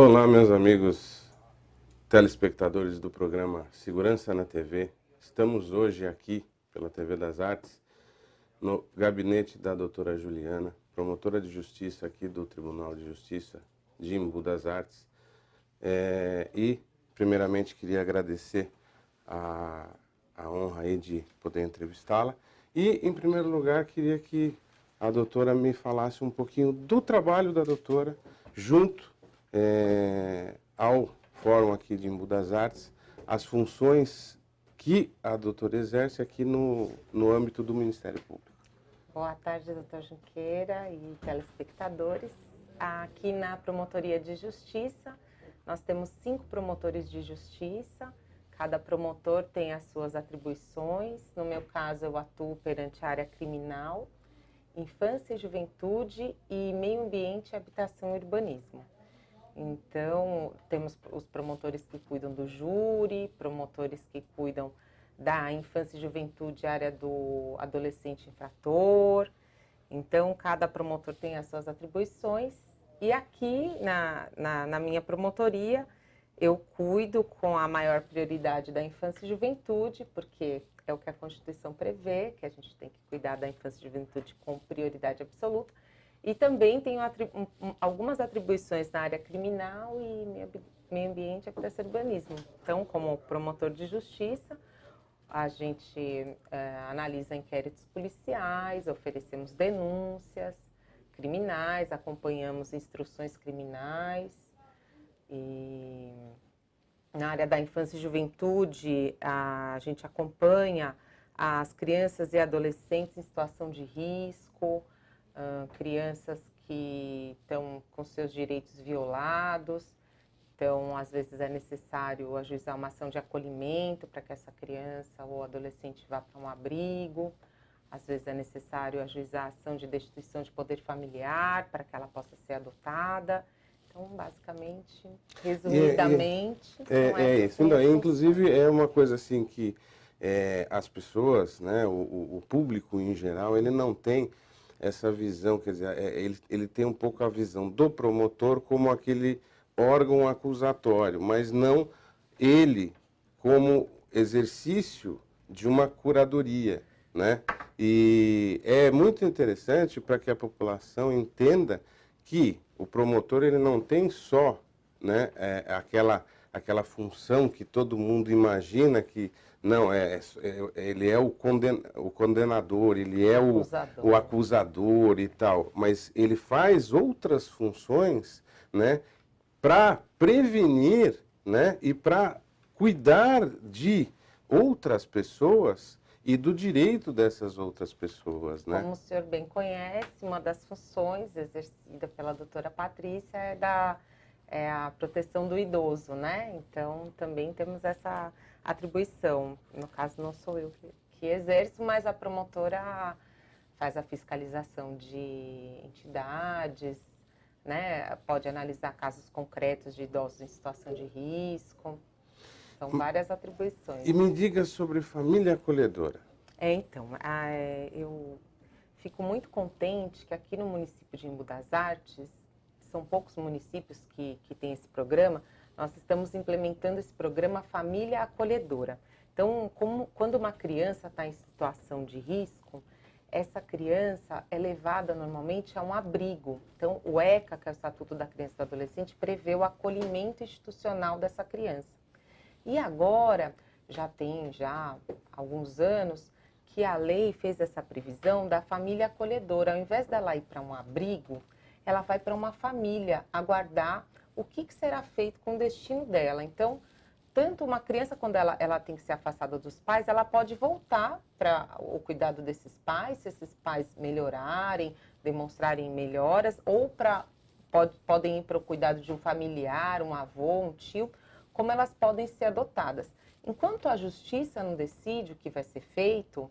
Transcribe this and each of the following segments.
Olá, meus amigos telespectadores do programa Segurança na TV. Estamos hoje aqui pela TV das Artes, no gabinete da doutora Juliana, promotora de justiça aqui do Tribunal de Justiça de Embu das Artes. E, primeiramente, queria agradecer a honra aí de poder entrevistá-la. E, em primeiro lugar, queria que a doutora me falasse um pouquinho do trabalho da doutora junto ao Fórum aqui de Embu das Artes, as funções que a doutora exerce aqui no âmbito do Ministério Público. Boa tarde, doutor Junqueira e telespectadores. Aqui na Promotoria de Justiça, nós temos 5 promotores de justiça. Cada promotor tem as suas atribuições. No meu caso, eu atuo perante a área criminal, infância e juventude e meio ambiente, habitação e urbanismo. Então, temos os promotores que cuidam do júri, promotores que cuidam da infância e juventude, área do adolescente infrator. Então, cada promotor tem as suas atribuições. E aqui, na minha promotoria, eu cuido com a maior prioridade da infância e juventude, porque é o que a Constituição prevê, que a gente tem que cuidar da infância e juventude com prioridade absoluta. E também tenho algumas atribuições na área criminal e meio ambiente, habitação e urbanismo. Então, como promotor de justiça, a gente analisa inquéritos policiais, oferecemos denúncias criminais, acompanhamos instruções criminais. E na área da infância e juventude, a gente acompanha as crianças e adolescentes em situação de risco, crianças que estão com seus direitos violados. Então, às vezes é necessário ajuizar uma ação de acolhimento para que essa criança ou adolescente vá para um abrigo. Às vezes é necessário ajuizar ação de destituição de poder familiar para que ela possa ser adotada. Então, basicamente, resumidamente, isso. Inclusive, é uma coisa assim que as pessoas, né, o público em geral, ele não tem essa visão, quer dizer, ele tem um pouco a visão do promotor como aquele órgão acusatório, mas não ele como exercício de uma curadoria, né? E é muito interessante para que a população entenda que o promotor ele não tem só, né, aquela função que todo mundo imagina que não ele é o condenador, ele é o acusador e tal, mas ele faz outras funções, né, para prevenir, né, e para cuidar de outras pessoas e do direito dessas outras pessoas, né? Como o senhor bem conhece, uma das funções exercida pela doutora Patrícia é a proteção do idoso, né? Então, também temos essa atribuição. No caso, não sou eu que exerço, mas a promotora faz a fiscalização de entidades, né? Pode analisar casos concretos de idosos em situação de risco. São várias atribuições. E me diga sobre família acolhedora. Então, eu fico muito contente que aqui no município de Embu das Artes, são poucos municípios que têm esse programa, nós estamos implementando esse programa Família Acolhedora. Então, quando uma criança está em situação de risco, essa criança é levada normalmente a um abrigo. Então, o ECA, que é o Estatuto da Criança e do Adolescente, prevê o acolhimento institucional dessa criança. E agora, já tem alguns anos, que a lei fez essa previsão da família acolhedora. Ao invés dela ir para um abrigo, ela vai para uma família aguardar o que será feito com o destino dela. Então, tanto uma criança, quando ela tem que ser afastada dos pais, ela pode voltar para o cuidado desses pais, se esses pais melhorarem, demonstrarem melhoras, ou podem ir para o cuidado de um familiar, um avô, um tio, como elas podem ser adotadas. Enquanto a justiça não decide o que vai ser feito,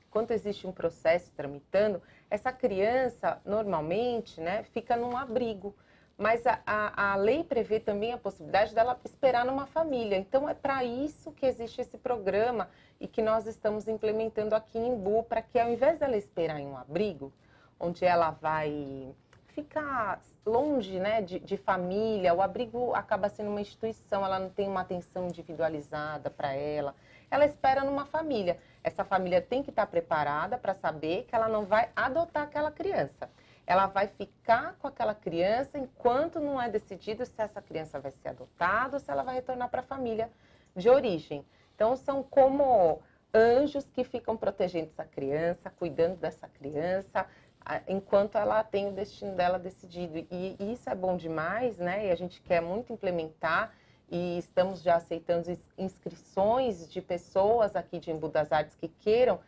enquanto existe um processo tramitando, essa criança, normalmente, né, fica num abrigo. Mas a lei prevê também a possibilidade dela esperar numa família. Então, é para isso que existe esse programa e que nós estamos implementando aqui em Embu, para que ao invés dela esperar em um abrigo, onde ela vai fica longe, né, de família. O abrigo acaba sendo uma instituição, ela não tem uma atenção individualizada para ela. Ela espera numa família. Essa família tem que estar preparada para saber que ela não vai adotar aquela criança. Ela vai ficar com aquela criança enquanto não é decidido se essa criança vai ser adotada ou se ela vai retornar para a família de origem. Então, são como anjos que ficam protegendo essa criança, cuidando dessa criança, enquanto ela tem o destino dela decidido. E isso é bom demais, né? E a gente quer muito implementar e estamos já aceitando inscrições de pessoas aqui de Embu das Artes que queiram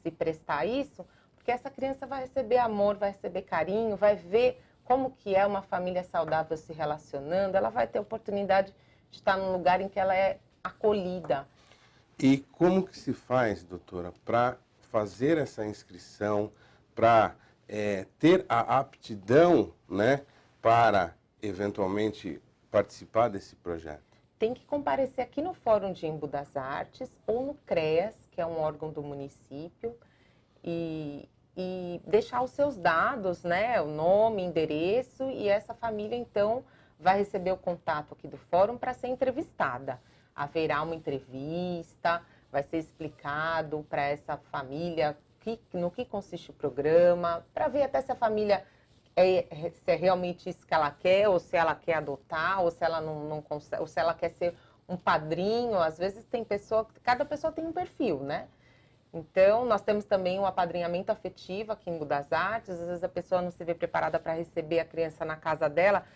se prestar a isso, porque essa criança vai receber amor, vai receber carinho, vai ver como que é uma família saudável se relacionando, ela vai ter oportunidade de estar num lugar em que ela é acolhida. E como que se faz, doutora, para fazer essa inscrição, para ter a aptidão, né, para eventualmente participar desse projeto? Tem que comparecer aqui no Fórum de Embu das Artes ou no CREAS, que é um órgão do município, e deixar os seus dados, né, o nome, endereço, e essa família, então, vai receber o contato aqui do Fórum para ser entrevistada. Haverá uma entrevista, vai ser explicado para essa família no que consiste o programa, para ver até se a família se é realmente isso que ela quer, ou se ela quer adotar, ou se ela não consegue, ou se ela quer ser um padrinho. Às vezes tem cada pessoa tem um perfil, né? Então, nós temos também um apadrinhamento afetivo aqui em Embu das Artes. Às vezes a pessoa não se vê preparada para receber a criança na casa dela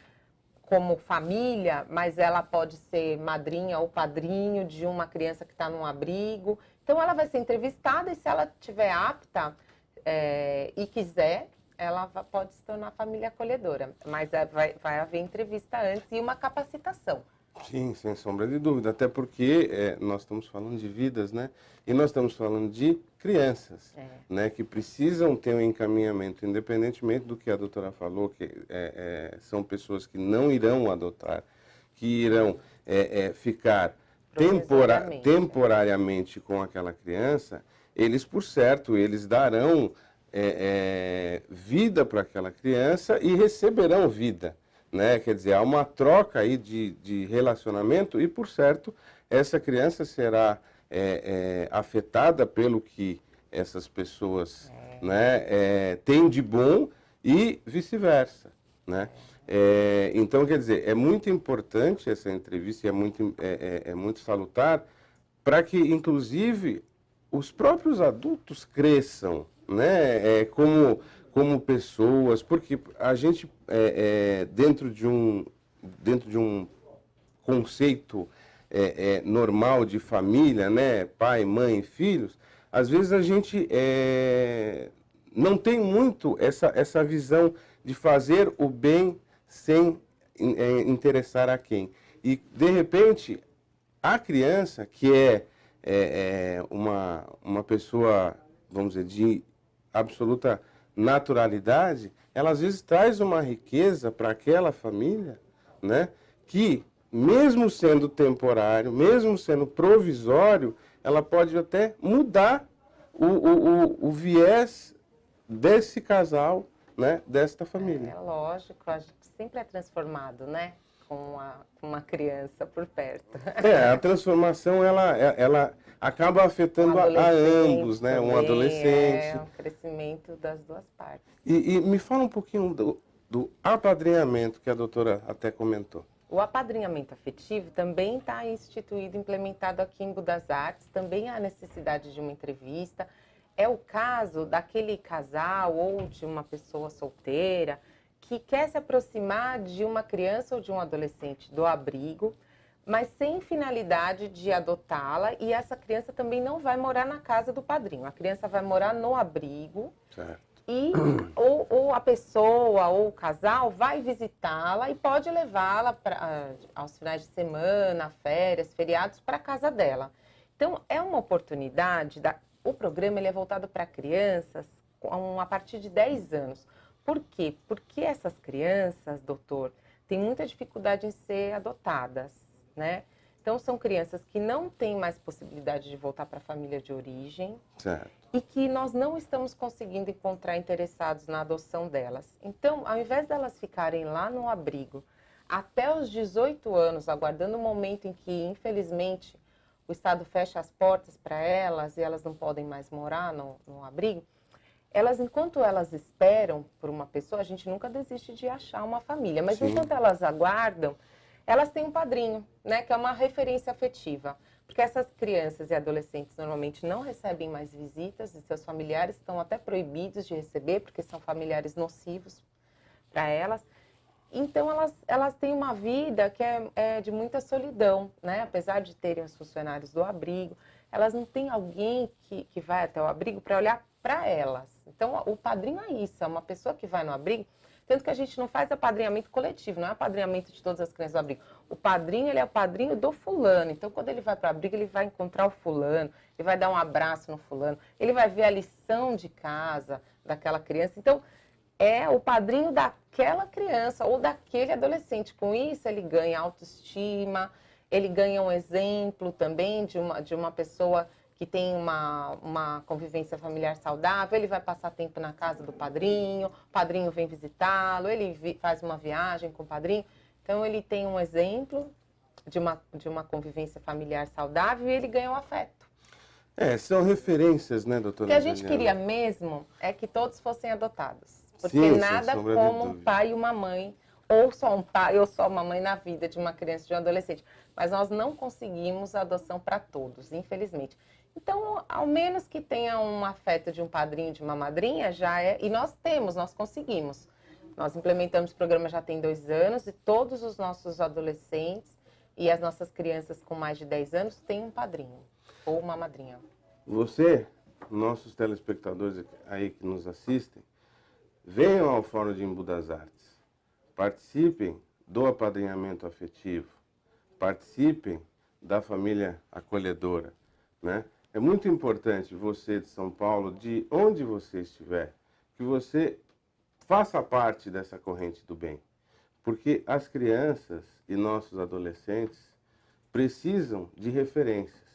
como família, mas ela pode ser madrinha ou padrinho de uma criança que está num abrigo. Então, ela vai ser entrevistada e se ela estiver apta e quiser, ela pode se tornar família acolhedora. Mas vai haver entrevista antes e uma capacitação. Sim, sem sombra de dúvida, até porque nós estamos falando de vidas, né? E nós estamos falando de crianças, né? Que precisam ter um encaminhamento, independentemente do que a doutora falou, que são pessoas que não irão adotar, que irão ficar temporariamente com aquela criança. Eles, por certo, eles darão vida para aquela criança e receberão vida. Né? Quer dizer, há uma troca aí de relacionamento e, por certo, essa criança será afetada pelo que essas pessoas né, têm de bom e vice-versa. Né? Então, quer dizer, é muito importante essa entrevista e é muito salutar para que, inclusive, os próprios adultos cresçam, né? Como pessoas, porque a gente, dentro de um conceito normal de família, né, pai, mãe, filhos, às vezes a gente não tem muito essa visão de fazer o bem sem interessar a quem. E, de repente, a criança, que uma pessoa, vamos dizer, de absoluta naturalidade, ela às vezes traz uma riqueza para aquela família, né, que mesmo sendo temporário, mesmo sendo provisório, ela pode até mudar o viés desse casal, né, desta família. É lógico, a gente sempre é transformado, né, com uma criança por perto. A transformação, ela acaba afetando a ambos, né? Um adolescente. O crescimento das duas partes. E me fala um pouquinho do apadrinhamento que a doutora até comentou. O apadrinhamento afetivo também está instituído, implementado aqui em Embu das Artes. Também há necessidade de uma entrevista. É o caso daquele casal ou de uma pessoa solteira que quer se aproximar de uma criança ou de um adolescente do abrigo, mas sem finalidade de adotá-la, e essa criança também não vai morar na casa do padrinho. A criança vai morar no abrigo. Certo. E ou a pessoa ou o casal vai visitá-la e pode levá-la aos finais de semana, férias, feriados, para a casa dela. Então, é uma oportunidade. O programa ele é voltado para crianças a partir de 10 anos. Por quê? Porque essas crianças, doutor, têm muita dificuldade em ser adotadas, né? Então, são crianças que não têm mais possibilidade de voltar para a família de origem. Certo. E que nós não estamos conseguindo encontrar interessados na adoção delas. Então, ao invés delas ficarem lá no abrigo até os 18 anos, aguardando o momento em que, infelizmente, o Estado fecha as portas para elas e elas não podem mais morar no abrigo, enquanto elas esperam por uma pessoa, a gente nunca desiste de achar uma família, mas Sim. enquanto elas aguardam, elas têm um padrinho, né, que é uma referência afetiva. Porque essas crianças e adolescentes normalmente não recebem mais visitas e seus familiares estão até proibidos de receber, porque são familiares nocivos para elas. Então, elas têm uma vida que é de muita solidão, né? Apesar de terem os funcionários do abrigo, elas não têm alguém que vai até o abrigo para olhar para elas. Então, o padrinho é isso, é uma pessoa que vai no abrigo. Tanto que a gente não faz apadrinhamento coletivo, não é apadrinhamento de todas as crianças do abrigo. O padrinho, ele é o padrinho do fulano. Então, quando ele vai para o abrigo, ele vai encontrar o fulano, ele vai dar um abraço no fulano, ele vai ver a lição de casa daquela criança. Então, é o padrinho daquela criança ou daquele adolescente. Com isso, ele ganha autoestima, ele ganha um exemplo também de uma pessoa que tem uma convivência familiar saudável, ele vai passar tempo na casa do padrinho, o padrinho vem visitá-lo, ele faz uma viagem com o padrinho. Então, ele tem um exemplo de uma convivência familiar saudável e ele ganha o afeto. São referências, né, doutora? O que a gente Juliana? queria mesmo é que todos fossem adotados. Porque Sim, sem nada sombra de como um dúvida. pai e uma mãe, ou só um pai ou só uma mãe na vida de uma criança e de um adolescente. Mas nós não conseguimos a adoção para todos, infelizmente. Então, ao menos que tenha um afeto de um padrinho, de uma madrinha, já é. E nós conseguimos. Nós implementamos o programa já tem 2 anos e todos os nossos adolescentes e as nossas crianças com mais de 10 anos têm um padrinho ou uma madrinha. Você, nossos telespectadores aí que nos assistem, venham ao Fórum de Embu das Artes. Participem do apadrinhamento afetivo. Participem da família acolhedora, né? É muito importante você de São Paulo, de onde você estiver, que você faça parte dessa corrente do bem. Porque as crianças e nossos adolescentes precisam de referências,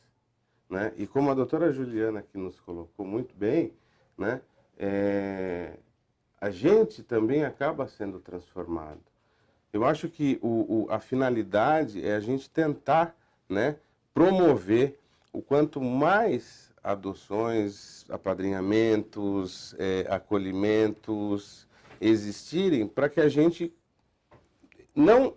né? E como a doutora Juliana aqui nos colocou muito bem, né? A gente também acaba sendo transformado. Eu acho que a finalidade é a gente tentar, né, promover o quanto mais adoções, apadrinhamentos, acolhimentos existirem, para que a gente não,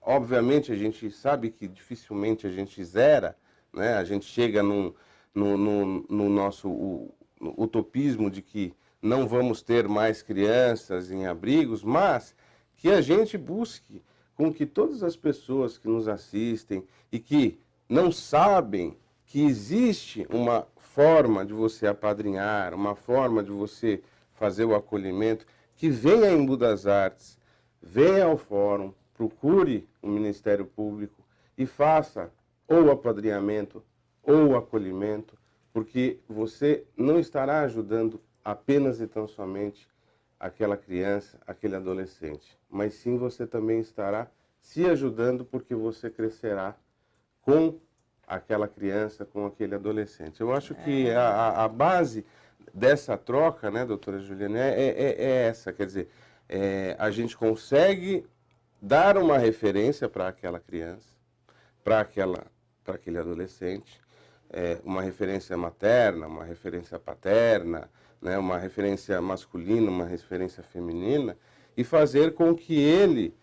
obviamente a gente sabe que dificilmente a gente zera, né? A gente chega no nosso utopismo de que não vamos ter mais crianças em abrigos, mas que a gente busque com que todas as pessoas que nos assistem e que não sabem que existe uma forma de você apadrinhar, uma forma de você fazer o acolhimento, que venha em Embu das Artes, venha ao fórum, procure o Ministério Público e faça ou o apadrinhamento ou o acolhimento, porque você não estará ajudando apenas e tão somente aquela criança, aquele adolescente, mas sim você também estará se ajudando porque você crescerá com aquela criança, com aquele adolescente. Eu acho que a base dessa troca, né, doutora Juliana, é essa, quer dizer, a gente consegue dar uma referência para aquela criança, para aquele adolescente, uma referência materna, uma referência paterna, né, uma referência masculina, uma referência feminina, e fazer com que ele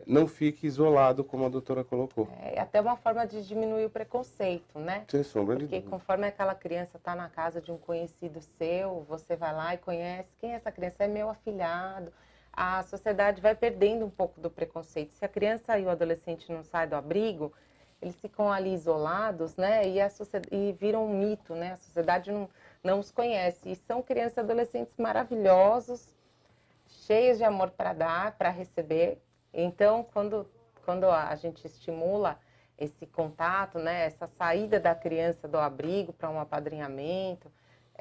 não fique isolado, como a doutora colocou. É até uma forma de diminuir o preconceito, né? Sem sombra de Porque dúvida. conforme aquela criança está na casa de um conhecido seu, você vai lá e conhece quem é essa criança, é meu afilhado. A sociedade vai perdendo um pouco do preconceito. Se a criança e o adolescente não saem do abrigo, eles ficam ali isolados, né? E viram um mito, né? A sociedade não os conhece. E são crianças e adolescentes maravilhosos, cheios de amor para dar, para receber. Então, quando a gente estimula esse contato, né? Essa saída da criança do abrigo para um apadrinhamento,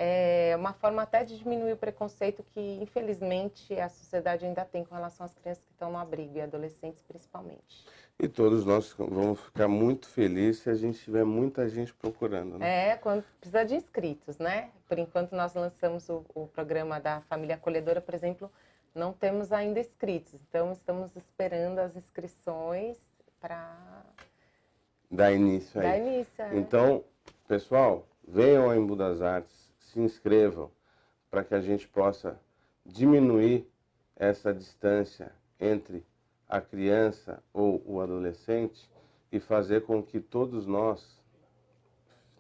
é uma forma até de diminuir o preconceito que, infelizmente, a sociedade ainda tem com relação às crianças que estão no abrigo e adolescentes principalmente. E todos nós vamos ficar muito felizes se a gente tiver muita gente procurando, né? Quando precisa de inscritos, né? Por enquanto nós lançamos o programa da Família Acolhedora, por exemplo, não temos ainda inscritos. Então estamos esperando as inscrições para dar início aí. Dar início, Então, pessoal, venham ao Embu das Artes, se inscrevam para que a gente possa diminuir essa distância entre a criança ou o adolescente e fazer com que todos nós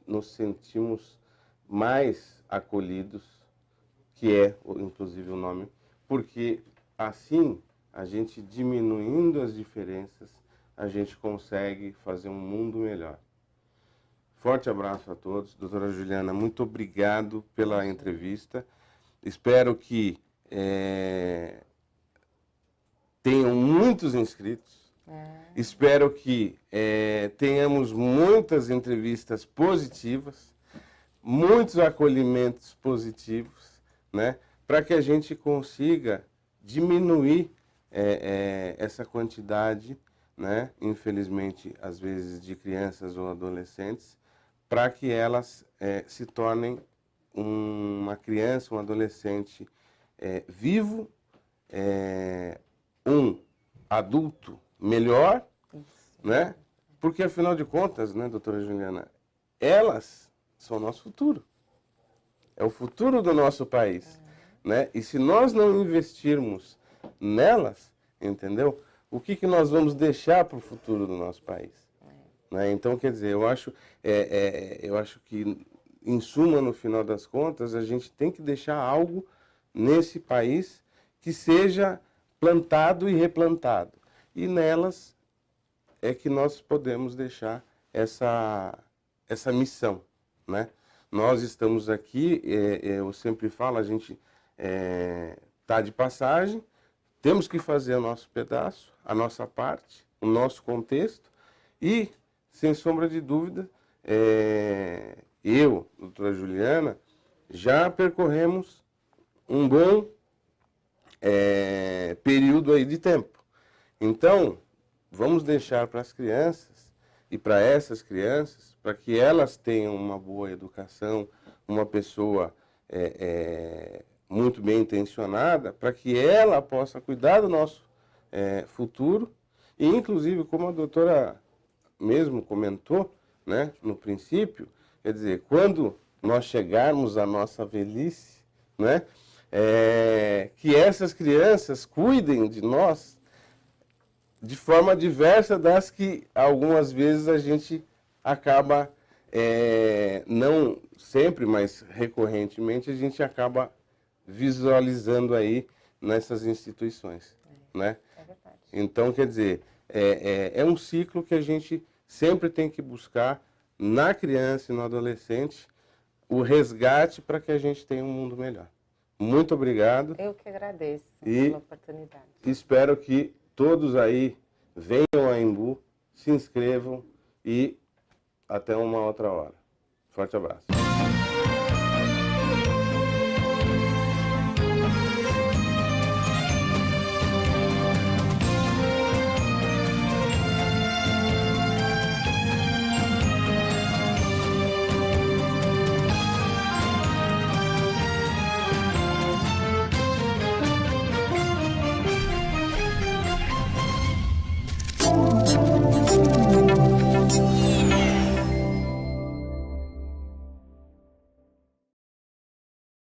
nos sentimos mais acolhidos, que é inclusive o nome, porque assim a gente diminuindo as diferenças, a gente consegue fazer um mundo melhor. Forte abraço a todos. Doutora Juliana, muito obrigado pela entrevista. Espero que tenham muitos inscritos. Espero que tenhamos muitas entrevistas positivas, muitos acolhimentos positivos, né? Para que a gente consiga diminuir essa quantidade, né? Infelizmente, às vezes, de crianças ou adolescentes, para que elas se tornem uma criança, um adolescente vivo, um adulto melhor, né? Porque, afinal de contas, né, doutora Juliana, elas são o nosso futuro. É o futuro do nosso país, né? E se nós não investirmos nelas, entendeu? O que nós vamos deixar para o futuro do nosso país? Né? Então, quer dizer, eu acho que, em suma, no final das contas, a gente tem que deixar algo nesse país que seja plantado e replantado. E nelas é que nós podemos deixar essa missão, né? Nós estamos aqui, eu sempre falo, a gente está de passagem, temos que fazer o nosso pedaço, a nossa parte, o nosso contexto e, sem sombra de dúvida, eu, doutora Juliana, já percorremos um bom período aí de tempo. Então, vamos deixar para as crianças e para essas crianças, para que elas tenham uma boa educação, uma pessoa muito bem intencionada, para que ela possa cuidar do nosso futuro. E, inclusive, como a doutora mesmo comentou, né, no princípio, quer dizer, quando nós chegarmos à nossa velhice, né, que essas crianças cuidem de nós de forma diversa das que algumas vezes a gente acaba, não sempre, mas recorrentemente, a gente acaba visualizando aí nessas instituições, né? É verdade. Então, quer dizer, é um ciclo que a gente sempre tem que buscar na criança e no adolescente o resgate para que a gente tenha um mundo melhor. Muito obrigado. Eu que agradeço E pela oportunidade. espero que todos aí venham a Embu, se inscrevam e até uma outra hora. Forte abraço.